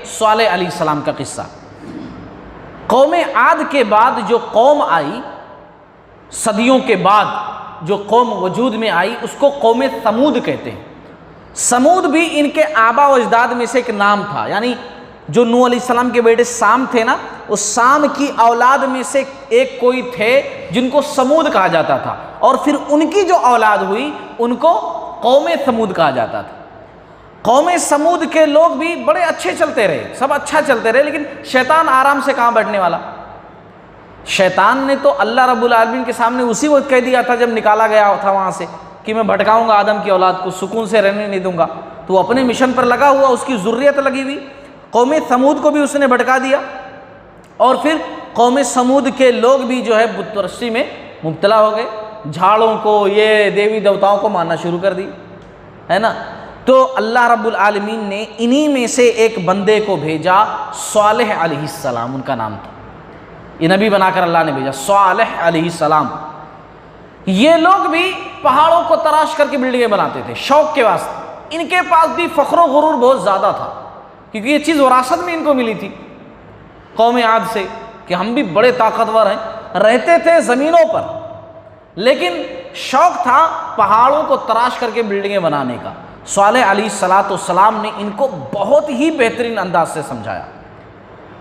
صالح علیہ السلام کا قصہ۔ قوم عاد کے بعد جو قوم آئی، صدیوں کے بعد جو قوم وجود میں آئی، اس کو قوم ثمود کہتے ہیں۔ سمود بھی ان کے آبا و اجداد میں سے ایک نام تھا، یعنی جو نوح علیہ السلام کے بیٹے سام تھے نا، اس سام کی اولاد میں سے ایک کوئی تھے جن کو سمود کہا جاتا تھا، اور پھر ان کی جو اولاد ہوئی ان کو قوم ثمود کہا جاتا تھا۔ قوم سمود کے لوگ بھی بڑے اچھے چلتے رہے، سب اچھا چلتے رہے، لیکن شیطان آرام سے کہاں بیٹھنے والا۔ شیطان نے تو اللہ رب العالمین کے سامنے اسی وقت کہہ دیا تھا جب نکالا گیا تھا وہاں سے کہ میں بھٹکاؤں گا آدم کی اولاد کو، سکون سے رہنے نہیں دوں گا۔ تو وہ اپنے مشن پر لگا ہوا، اس کی ذریت لگی ہوئی۔ قوم ثمود کو بھی اس نے بھٹکا دیا، اور پھر قوم سمود کے لوگ بھی جو ہے بت پرستی میں مبتلا ہو گئے، جھاڑوں کو، یہ دیوی دیوتاؤں کو ماننا شروع کر دی، ہے نا۔ تو اللہ رب العالمین نے انہی میں سے ایک بندے کو بھیجا، صالح علیہ السلام ان کا نام تھا، یہ نبی بنا کر اللہ نے بھیجا، صالح علیہ السلام۔ یہ لوگ بھی پہاڑوں کو تراش کر کے بلڈنگیں بناتے تھے شوق کے واسطے۔ ان کے پاس بھی فخر و غرور بہت زیادہ تھا، کیونکہ یہ چیز وراثت میں ان کو ملی تھی قوم عاد سے کہ ہم بھی بڑے طاقتور ہیں۔ رہتے تھے زمینوں پر، لیکن شوق تھا پہاڑوں کو تراش کر کے بلڈنگیں بنانے کا۔ صالح علیہ السلام نے ان کو بہت ہی بہترین انداز سے سمجھایا۔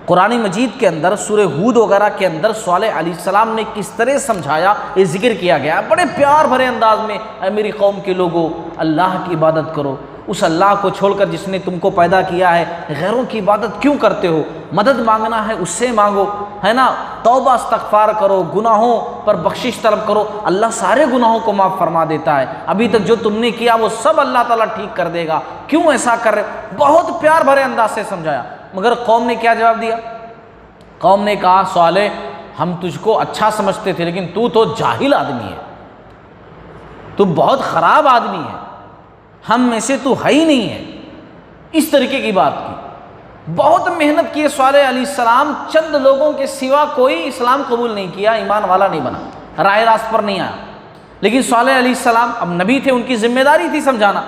قرآن مجید کے اندر سورہ ہود وغیرہ کے اندر صالح علیہ السلام نے کس طرح سمجھایا یہ ذکر کیا گیا، بڑے پیار بھرے انداز میں۔ اے میری قوم کے لوگو، اللہ کی عبادت کرو، اس اللہ کو چھوڑ کر جس نے تم کو پیدا کیا ہے، غیروں کی عبادت کیوں کرتے ہو؟ مدد مانگنا ہے اس سے مانگو، ہے نا، توبہ استغفار کرو، گناہوں پر بخشش طلب کرو، اللہ سارے گناہوں کو معاف فرما دیتا ہے، ابھی تک جو تم نے کیا وہ سب اللہ تعالیٰ ٹھیک کر دے گا، کیوں ایسا کر رہے؟ بہت پیار بھرے انداز سے سمجھایا۔ مگر قوم نے کیا جواب دیا؟ قوم نے کہا صالح ہم تجھ کو اچھا سمجھتے تھے، لیکن تو جاہل آدمی ہے، تو بہت خراب آدمی ہے، ہم میں سے تو ہے ہی نہیں ہے۔ اس طریقے کی بات کی، بہت محنت کی صالح علیہ السلام، چند لوگوں کے سوا کوئی اسلام قبول نہیں کیا، ایمان والا نہیں بنا، راہ راست پر نہیں آیا۔ لیکن صالح علیہ السلام اب نبی تھے، ان کی ذمہ داری تھی سمجھانا،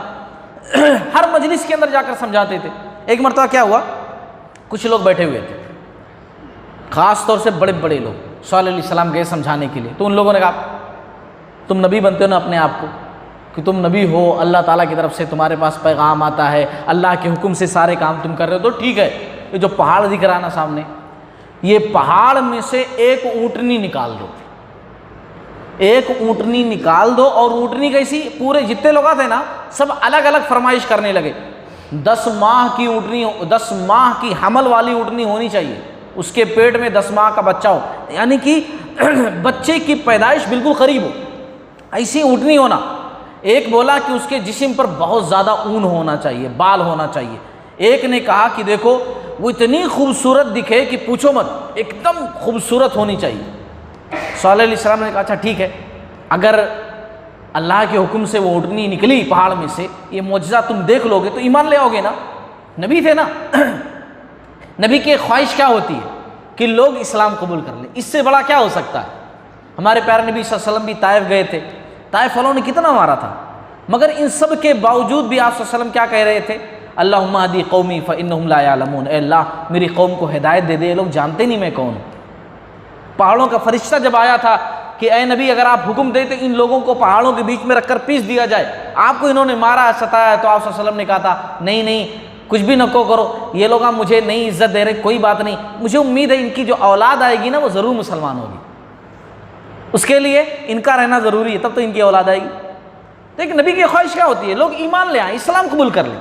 ہر مجلس کے اندر جا کر سمجھاتے تھے۔ ایک مرتبہ کیا ہوا، کچھ لوگ بیٹھے ہوئے تھے، خاص طور سے بڑے بڑے لوگ، صالح علیہ السلام گئے سمجھانے کے لیے، تو ان لوگوں نے کہا تم نبی بنتے ہو نا اپنے آپ کو کہ تم نبی ہو، اللہ تعالیٰ کی طرف سے تمہارے پاس پیغام آتا ہے، اللہ کے حکم سے سارے کام تم کر رہے ہو، تو ٹھیک ہے، یہ جو پہاڑ دکھ رہا ہے نا سامنے، یہ پہاڑ میں سے ایک اونٹنی نکال دو، ایک اونٹنی نکال دو، اور اونٹنی کیسی؟ پورے جتنے لوگ تھے نا سب الگ الگ فرمائش کرنے لگے، 10 ماہ کی اونٹنی، 10 ماہ کی حمل والی اونٹنی ہونی چاہیے، اس کے پیٹ میں 10 ماہ کا بچہ ہو، یعنی کہ بچے کی پیدائش بالکل قریب ہو، ایسی اونٹنی ہونا۔ ایک بولا کہ اس کے جسم پر بہت زیادہ اون ہونا چاہیے، بال ہونا چاہیے۔ ایک نے کہا کہ دیکھو وہ اتنی خوبصورت دکھے کہ پوچھو مت، ایک دم خوبصورت ہونی چاہیے۔ صالح علیہ السلام نے کہا اچھا ٹھیک ہے، اگر اللہ کے حکم سے وہ اونٹنی نکلی پہاڑ میں سے، یہ معجزہ تم دیکھ لو گے تو ایمان لے آؤ گے نا، نبی تھے نا۔ نبی کی خواہش کیا ہوتی ہے کہ لوگ اسلام قبول کر لیں، اس سے بڑا کیا ہو سکتا ہے؟ ہمارے پیارے نبی صلی اللہ علیہ وسلم بھی طائف گئے تھے، طائف والوں نے کتنا مارا تھا، مگر ان سب کے باوجود بھی آپ صلی اللہ علیہ وسلم کیا کہہ رہے تھے؟ اللہم اہدی قومی فانہم لا یعلمون، اے اللہ میری قوم کو ہدایت دے دے، یہ لوگ جانتے نہیں میں کون ہوں۔ پہاڑوں کا فرشتہ جب آیا تھا کہ اے نبی اگر آپ حکم دیں تو ان لوگوں کو پہاڑوں کے بیچ میں رکھ کر پیس دیا جائے، آپ کو انہوں نے مارا ستایا، تو آپ صلی اللہ علیہ وسلم نے کہا تھا نہیں نہیں کچھ بھی نہ کرو، یہ لوگ مجھے نئی عزت دے رہے، کوئی بات نہیں، مجھے امید ہے ان کی جو اولاد آئے گی نا وہ ضرور مسلمان ہوگی، اس کے لیے ان کا رہنا ضروری ہے، تب تو ان کی اولاد آئے گی۔ لیکن نبی کی خواہش کیا ہوتی ہے؟ لوگ ایمان لے آئیں، اسلام قبول کر لیں۔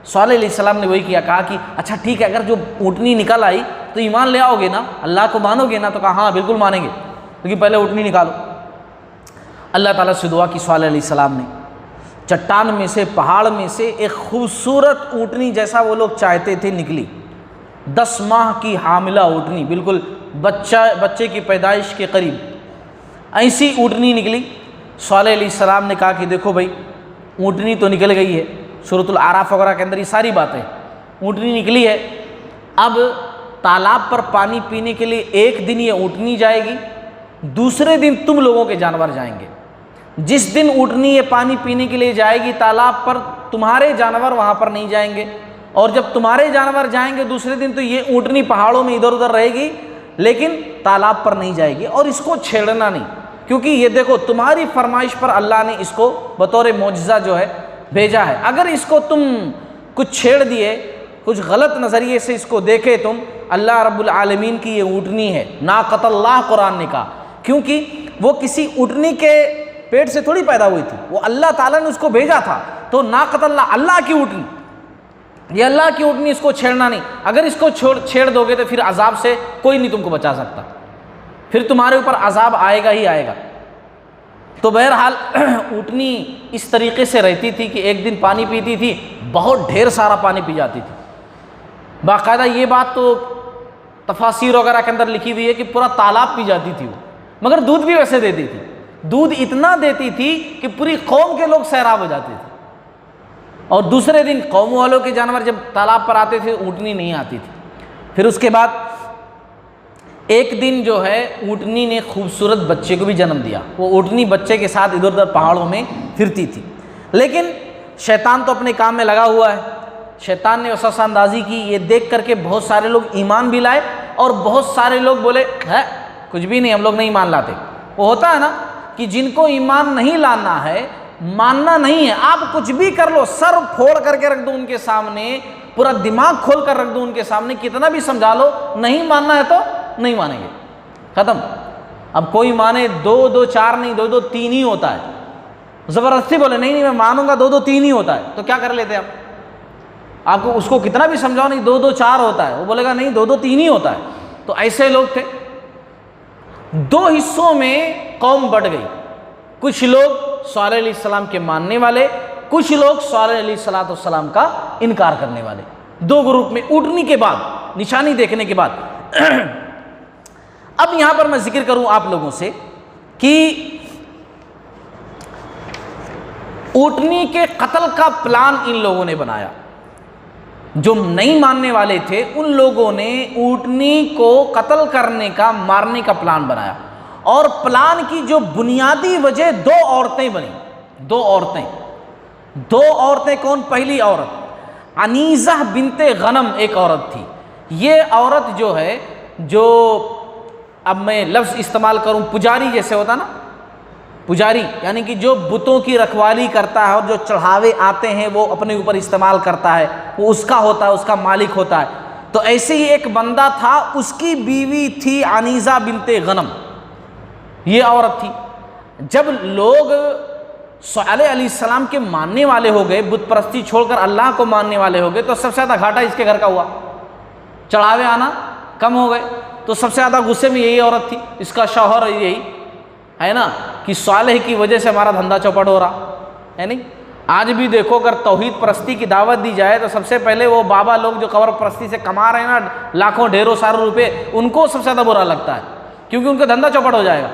صالح علیہ السلام نے وہی کیا، کہا کہ اچھا ٹھیک ہے، اگر جو اونٹنی نکل آئی تو ایمان لے آؤ گے نا، اللہ کو مانو گے نا؟ تو کہا ہاں بالکل مانیں گے، لیکن پہلے اونٹنی نکالو۔ اللہ تعالیٰ سے دعا کی صالح علیہ السلام نے، چٹان میں سے، پہاڑ میں سے ایک خوبصورت اونٹنی جیسا وہ لوگ چاہتے تھے نکلی، 10 ماہ کی حاملہ اونٹنی، بالکل بچے کی پیدائش کے قریب ایسی اونٹنی نکلی۔ صالح علیہ السلام نے کہا کہ دیکھو بھائی اونٹنی تو نکل گئی ہے، سورۃ الاعراف وغیرہ کے اندر یہ ساری باتیں، اونٹنی نکلی ہے، اب تالاب پر پانی پینے کے لیے ایک دن یہ اونٹنی جائے گی، دوسرے دن تم لوگوں کے جانور جائیں گے۔ جس دن اونٹنی یہ پانی پینے کے لیے جائے گی تالاب پر، تمہارے جانور وہاں پر نہیں جائیں گے، اور جب تمہارے جانور جائیں گے دوسرے دن تو یہ اونٹنی پہاڑوں میں ادھر ادھر رہے گی لیکن تالاب پر نہیں جائے گی، اور اس کو چھیڑنا نہیں، کیونکہ یہ دیکھو تمہاری فرمائش پر اللہ نے اس کو بطور معجزہ جو ہے بھیجا ہے، اگر اس کو تم کچھ چھیڑ دیے، کچھ غلط نظریے سے اس کو دیکھے تم، اللہ رب العالمین کی یہ اونٹنی ہے، ناقۃ اللہ قرآن نے کہا، کیونکہ وہ کسی اونٹنی کے پیٹ سے تھوڑی پیدا ہوئی تھی، وہ اللہ تعالیٰ نے اس کو بھیجا تھا، تو ناقۃ اللہ، اللہ کی اونٹنی، یہ اللہ کی اونٹنی، اس کو چھیڑنا نہیں، اگر اس کو چھیڑ دو گے تو پھر عذاب سے کوئی نہیں تم کو بچا سکتا، پھر تمہارے اوپر عذاب آئے گا ہی آئے گا۔ تو بہرحال اونٹنی اس طریقے سے رہتی تھی کہ ایک دن پانی پیتی تھی، بہت ڈھیر سارا پانی پی جاتی تھی، باقاعدہ یہ بات تو تفاسیر وغیرہ کے اندر لکھی ہوئی ہے کہ پورا تالاب پی جاتی تھی وہ، مگر دودھ بھی ویسے دیتی تھی، دودھ اتنا دیتی تھی کہ پوری قوم کے لوگ سیراب ہو جاتے تھے، اور دوسرے دن قوم والوں کے جانور جب تالاب پر آتے تھے اونٹنی نہیں آتی تھی۔ پھر اس کے بعد ایک دن جو ہے اونٹنی نے خوبصورت بچے کو بھی جنم دیا، وہ اونٹنی بچے کے ساتھ ادھر ادھر پہاڑوں میں پھرتی تھی، لیکن شیطان تو اپنے کام میں لگا ہوا ہے، شیطان نے وسوسہ اندازی کی، یہ دیکھ کر کے بہت سارے لوگ ایمان بھی لائے، اور بہت سارے لوگ بولے ہے کچھ بھی نہیں، ہم لوگ نہیں ایمان لاتے۔ وہ ہوتا ہے نا کہ جن کو ایمان نہیں لانا ہے، ماننا نہیں ہے، آپ کچھ بھی کر لو، سر پھوڑ کر کے رکھ دو ان کے سامنے، پورا دماغ کھول کر رکھ دو ان کے سامنے، کتنا بھی سمجھا لو، نہیں ماننا ہے تو نہیں مانیں گے، ختم۔ اب کوئی مانے دو دو چار نہیں، دو دو تین ہی ہوتا ہے، زبردستی بولے نہیں نہیں میں مانوں گا، دو دو تین ہی ہوتا ہے، تو کیا کر لیتے آپ کو اس کو کتنا بھی سمجھاؤ نہیں دو دو چار ہوتا ہے، وہ بولے گا نہیں دو دو تین ہی ہوتا ہے۔ تو ایسے لوگ تھے، دو حصوں میں قوم بٹ گئی، کچھ لوگ صالح علیہ السلام کے ماننے والے، کچھ لوگ صالح علیہ السلام کا انکار کرنے والے، دو گروپ میں اونٹنی کے بعد، نشانی دیکھنے کے بعد۔ اب یہاں پر میں ذکر کروں آپ لوگوں سے کہ اونٹنی کے قتل کا پلان ان لوگوں نے بنایا، جو نہیں ماننے والے تھے ان لوگوں نے اونٹنی کو قتل کرنے کا، مارنے کا پلان بنایا، اور پلان کی جو بنیادی وجہ دو عورتیں بنی، دو عورتیں کون؟ پہلی عورت عنیزہ بنت غنم ایک عورت تھی، یہ عورت جو ہے، جو اب میں لفظ استعمال کروں پجاری جیسے ہوتا نا، پجاری یعنی کہ جو بتوں کی رکھوالی کرتا ہے اور جو چڑھاوے آتے ہیں وہ اپنے اوپر استعمال کرتا ہے، وہ اس کا ہوتا ہے، اس کا مالک ہوتا ہے، تو ایسے ہی ایک بندہ تھا، اس کی بیوی تھی عنیزہ بنت غنم، یہ عورت تھی۔ جب لوگ صالح علیہ السلام کے ماننے والے ہو گئے، بت پرستی چھوڑ کر اللہ کو ماننے والے ہو گئے، تو سب سے زیادہ گھاٹا اس کے گھر کا ہوا، چڑھاوے آنا کم ہو گئے، تو سب سے زیادہ غصے میں یہی عورت تھی، اس کا شوہر یہی ہے نا کہ صالح کی وجہ سے ہمارا دھندا چوپٹ ہو رہا ہے نہیں۔ آج بھی دیکھو اگر توحید پرستی کی دعوت دی جائے تو سب سے پہلے وہ بابا لوگ جو قبر پرستی سے کما رہے ہیں نا لاکھوں ڈھیروں ساروں روپے، ان کو سب سے زیادہ برا لگتا ہے، کیونکہ ان کا دھندا چوپٹ ہو جائے گا،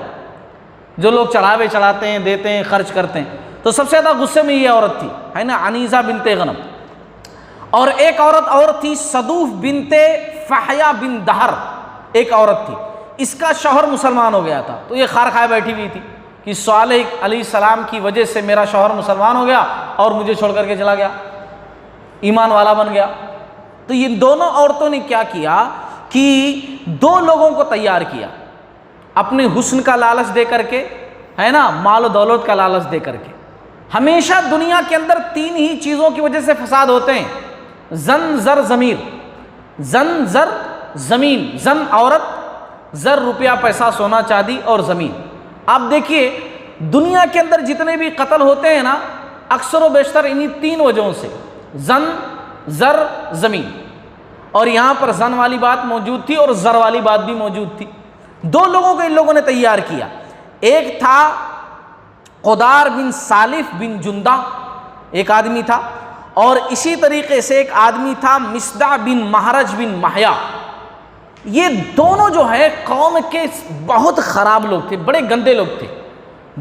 جو لوگ چڑھاوے چڑھاتے ہیں، دیتے ہیں، خرچ کرتے ہیں۔ تو سب سے زیادہ غصے میں یہ عورت تھی، ہے نا، عنیزہ بنت غنم۔ اور ایک عورت اور تھی صدوف بنت فحیہ بن دہر، ایک عورت تھی، اس کا شوہر مسلمان ہو گیا تھا، تو یہ خار کھائے بیٹھی ہوئی تھی کہ صالح علیہ السلام کی وجہ سے میرا شوہر مسلمان ہو گیا اور مجھے چھوڑ کر کے چلا گیا، ایمان والا بن گیا۔ تو یہ دونوں عورتوں نے کیا کیا کہ دو لوگوں کو تیار کیا، اپنے حسن کا لالچ دے کر کے، ہے نا، مال و دولت کا لالچ دے کر کے۔ ہمیشہ دنیا کے اندر تین ہی چیزوں کی وجہ سے فساد ہوتے ہیں، زن، زر، ضمیر۔ زن، زر، زمین، زن عورت، زر روپیہ پیسہ سونا چاندی، اور زمین۔ آپ دیکھیے دنیا کے اندر جتنے بھی قتل ہوتے ہیں نا اکثر و بیشتر انہی تین وجہوں سے، زن، زر، زمین۔ اور یہاں پر زن والی بات موجود تھی اور زر والی بات بھی موجود تھی۔ دو لوگوں کو ان لوگوں نے تیار کیا، ایک تھا قدار بن سالف بن جندہ، ایک آدمی تھا، اور اسی طریقے سے ایک آدمی تھا مصدع بن مہرج بن محیا۔ یہ دونوں جو ہے قوم کے بہت خراب لوگ تھے، بڑے گندے لوگ تھے،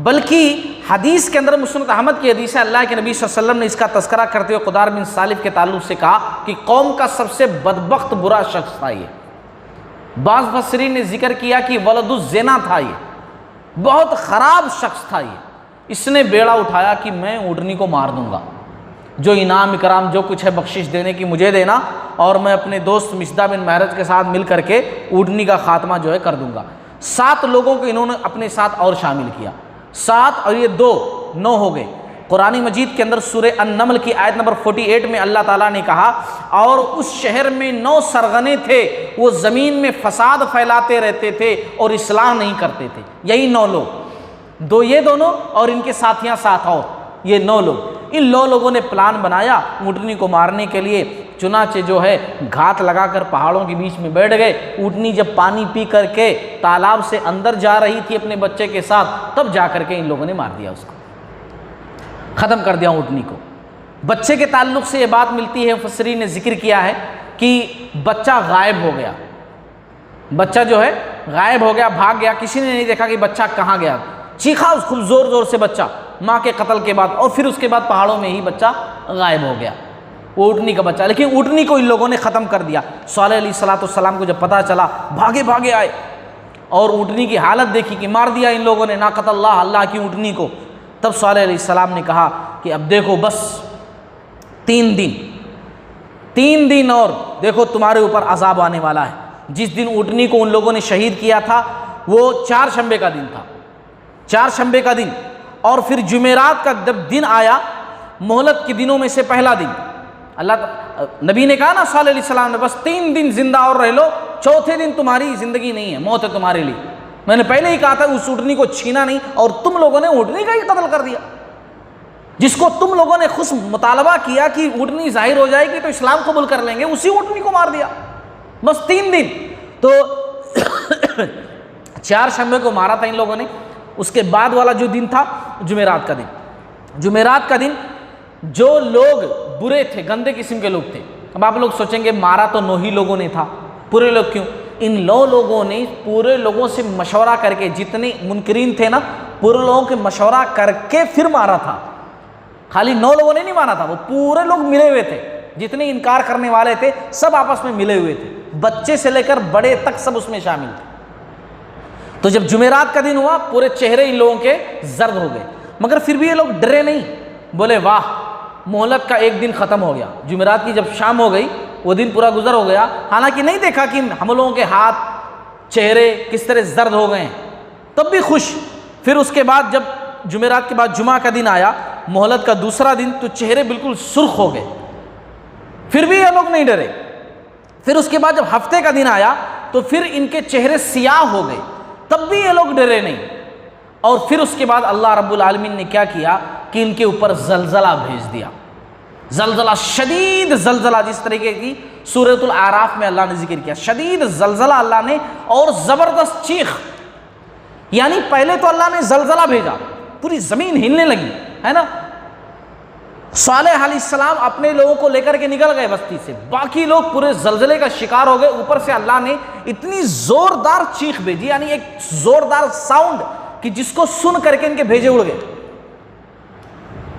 بلکہ حدیث کے اندر مسند احمد کی حدیث ہے، اللہ کے نبی صلی اللہ علیہ وسلم نے اس کا تذکرہ کرتے ہوئے قدار بن سالف کے تعلق سے کہا کہ قوم کا سب سے بدبخت برا شخص تھا یہ۔ بعض مفسرین نے ذکر کیا کہ ولد الزنا تھا، یہ بہت خراب شخص تھا، یہ اس نے بیڑا اٹھایا کہ میں اونٹنی کو مار دوں گا، جو انعام اکرام جو کچھ ہے بخشش دینے کی مجھے دینا، اور میں اپنے دوست مصدح بن مہرج کے ساتھ مل کر کے اونٹنی کا خاتمہ جو ہے کر دوں گا۔ 7 لوگوں کو انہوں نے اپنے ساتھ اور شامل کیا، 7 اور یہ 2 9 ہو گئے۔ قرآن مجید کے اندر سورہ النمل کی آیت نمبر 48 میں اللہ تعالیٰ نے کہا، اور اس شہر میں 9 سرغنے تھے، وہ زمین میں فساد پھیلاتے رہتے تھے اور اصلاح نہیں کرتے تھے۔ یہی 9 لوگ، 2 یہ دونوں اور ان کے ساتھیاں 7 اور، یہ 9 لوگ۔ ان 9 لوگوں نے پلان بنایا اونٹنی کو مارنے کے لیے، چنانچہ جو ہے گھات لگا کر پہاڑوں کے بیچ میں بیٹھ گئے۔ اونٹنی جب پانی پی کر کے تالاب سے اندر جا رہی تھی اپنے بچے کے ساتھ، تب جا کر کے ان لوگوں نے مار دیا، اس کو ختم کر دیا اونٹنی کو۔ بچے کے تعلق سے یہ بات ملتی ہے، مفسرین نے ذکر کیا ہے کہ بچہ غائب ہو گیا، بچہ جو ہے غائب ہو گیا، بھاگ گیا، کسی نے نہیں دیکھا کہ بچہ کہاں گیا۔ چیخا اس خوب زور زور سے بچہ ماں کے قتل کے بعد، اور پھر اس کے بعد پہاڑوں میں ہی بچہ غائب ہو گیا، وہ اونٹنی کا بچہ۔ لیکن اونٹنی کو ان لوگوں نے ختم کر دیا۔ صالح علیہ السلام کو جب پتہ چلا، بھاگے بھاگے آئے اور اونٹنی کی حالت دیکھی کہ مار دیا ان لوگوں نے ناقۃ اللہ، اللہ کی اونٹنی کو۔ تب صالح علیہ السلام نے کہا کہ اب دیکھو بس 3 دن اور دیکھو تمہارے اوپر عذاب آنے والا ہے۔ جس دن اونٹنی کو ان لوگوں نے شہید کیا تھا وہ 4 شنبے کا دن تھا، 4 شنبے کا دن، اور پھر جمعرات کا جب دن آیا، مہلت کے دنوں میں سے پہلا دن، نبی نے کہا نا صالح علیہ السلام نے، بس 3 دن زندہ اور رہ لو، 4تھے دن تمہاری زندگی نہیں ہے، موت ہے تمہارے لیے۔ میں نے پہلے ہی کہا تھا اس اونٹنی کو چھینا نہیں، اور تم لوگوں نے اونٹنی کا ہی قتل کر دیا، جس کو تم لوگوں نے خود مطالبہ کیا کہ اونٹنی ظاہر ہو جائے گی تو اسلام قبول کر لیں گے، اسی اونٹنی کو مار دیا۔ بس 3 دن تو 4 شنبے کو مارا تھا ان لوگوں نے۔ اس کے بعد والا جو دن تھا جمعرات کا دن، جمعرات کا دن جو لوگ برے تھے، گندے قسم کے لوگ تھے۔ اب آپ لوگ سوچیں گے مارا تو 9 ہی لوگوں نے تھا، پورے لوگ کیوں؟ ان 9 لوگوں نے پورے لوگوں سے مشورہ کر کے، جتنے منکرین تھے نا، پورے لوگوں کے مشورہ کر کے پھر مارا تھا۔ خالی 9 لوگوں نے نہیں مارا تھا، وہ پورے لوگ ملے ہوئے تھے، جتنے انکار کرنے والے تھے سب آپس میں ملے ہوئے تھے، بچے سے لے کر بڑے تک سب اس میں شامل تھے۔ تو جب جمعرات کا دن ہوا، پورے چہرے ان لوگوں کے زرد ہو گئے، مگر پھر بھی یہ لوگ ڈرے نہیں، بولے واہ مہلت کا ایک دن ختم ہو گیا۔ جمعرات کی جب شام ہو گئی، وہ دن پورا گزر ہو گیا، حالانکہ نہیں دیکھا کہ ہم لوگوں کے ہاتھ چہرے کس طرح زرد ہو گئے ہیں، تب بھی خوش۔ پھر اس کے بعد جب جمعرات کے بعد جمعہ کا دن آیا، مہلت کا دوسرا دن، تو چہرے بالکل سرخ ہو گئے، پھر بھی یہ لوگ نہیں ڈرے۔ پھر اس کے بعد جب ہفتے کا دن آیا تو پھر ان کے چہرے سیاہ ہو گئے، تب بھی یہ لوگ ڈرے نہیں۔ اور پھر اس کے بعد اللہ رب العالمین نے کیا کیا کہ ان کے اوپر زلزلہ بھیج دیا، زلزلہ، شدید زلزلہ، جس طریقے کی سورۃ الاعراف میں اللہ نے ذکر کیا، شدید زلزلہ اللہ نے، اور زبردست چیخ۔ یعنی پہلے تو اللہ نے زلزلہ بھیجا، پوری زمین ہلنے لگی، ہے نا۔ صالح علیہ السلام اپنے لوگوں کو لے کر کے نکل گئے بستی سے، باقی لوگ پورے زلزلے کا شکار ہو گئے۔ اوپر سے اللہ نے اتنی زوردار چیخ بھیجی، یعنی ایک زوردار ساؤنڈ کہ جس کو سن کر کے ان کے بھیجے اڑ گئے،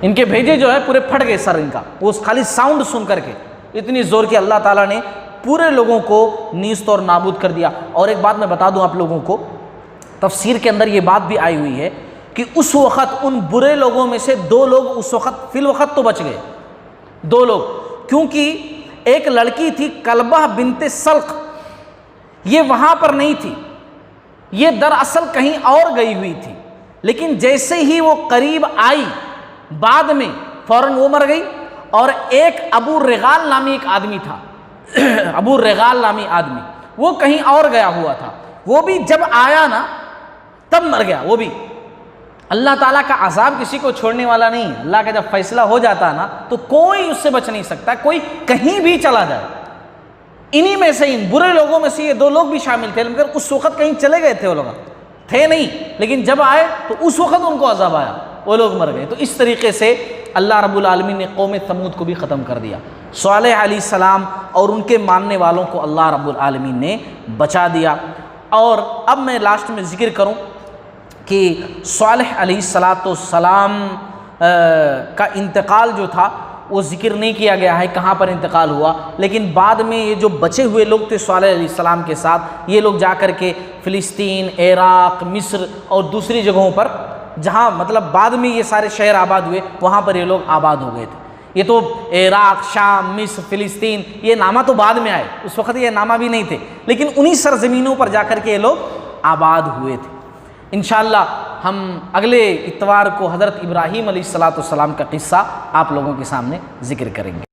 ان کے بھیجے جو ہے پورے پھٹ گئے سر ان کا، وہ خالی ساؤنڈ سن کر کے، اتنی زور کی اللہ تعالیٰ نے پورے لوگوں کو نیست اور نابود کر دیا۔ اور ایک بات میں بتا دوں آپ لوگوں کو، تفسیر کے اندر یہ بات بھی آئی ہوئی ہے کہ اس وقت ان برے لوگوں میں سے 2 لوگ اس وقت فی الوقت تو بچ گئے، 2 لوگ، کیونکہ ایک لڑکی تھی کلبہ بنت سلق، یہ وہاں پر نہیں تھی، یہ دراصل کہیں اور گئی ہوئی تھی، لیکن جیسے ہی وہ قریب آئی بعد میں فوراً وہ مر گئی۔ اور ایک ابو رغال نامی ایک آدمی تھا، ابو رغال نامی آدمی، وہ کہیں اور گیا ہوا تھا، وہ بھی جب آیا نا تب مر گیا وہ بھی۔ اللہ تعالیٰ کا عذاب کسی کو چھوڑنے والا نہیں، اللہ کا جب فیصلہ ہو جاتا ہے نا تو کوئی اس سے بچ نہیں سکتا، کوئی کہیں بھی چلا جائے۔ انہی میں سے، ان برے لوگوں میں سے یہ 2 لوگ بھی شامل تھے، مگر اس وقت کہیں چلے گئے تھے، وہ لوگ تھے نہیں، لیکن جب آئے تو اس وقت ان کو عذاب آیا، وہ لوگ مر گئے۔ تو اس طریقے سے اللہ رب العالمین نے قوم ثمود کو بھی ختم کر دیا، صالح علیہ السلام اور ان کے ماننے والوں کو اللہ رب العالمین نے بچا دیا۔ اور اب میں لاسٹ میں ذکر کروں کہ صالح علیہ السلام کا انتقال جو تھا وہ ذکر نہیں کیا گیا ہے کہاں پر انتقال ہوا، لیکن بعد میں یہ جو بچے ہوئے لوگ تھے صالح علیہ السلام کے ساتھ، یہ لوگ جا کر کے فلسطین، عراق، مصر اور دوسری جگہوں پر، جہاں مطلب بعد میں یہ سارے شہر آباد ہوئے، وہاں پر یہ لوگ آباد ہو گئے تھے۔ یہ تو عراق، شام، مصر، فلسطین یہ نامہ تو بعد میں آئے، اس وقت یہ نامہ بھی نہیں تھے، لیکن انہی سرزمینوں پر جا کر کے یہ لوگ آباد ہوئے تھے۔ انشاءاللہ ہم اگلے اتوار کو حضرت ابراہیم علیہ السلام کا قصہ آپ لوگوں کے سامنے ذکر کریں گے۔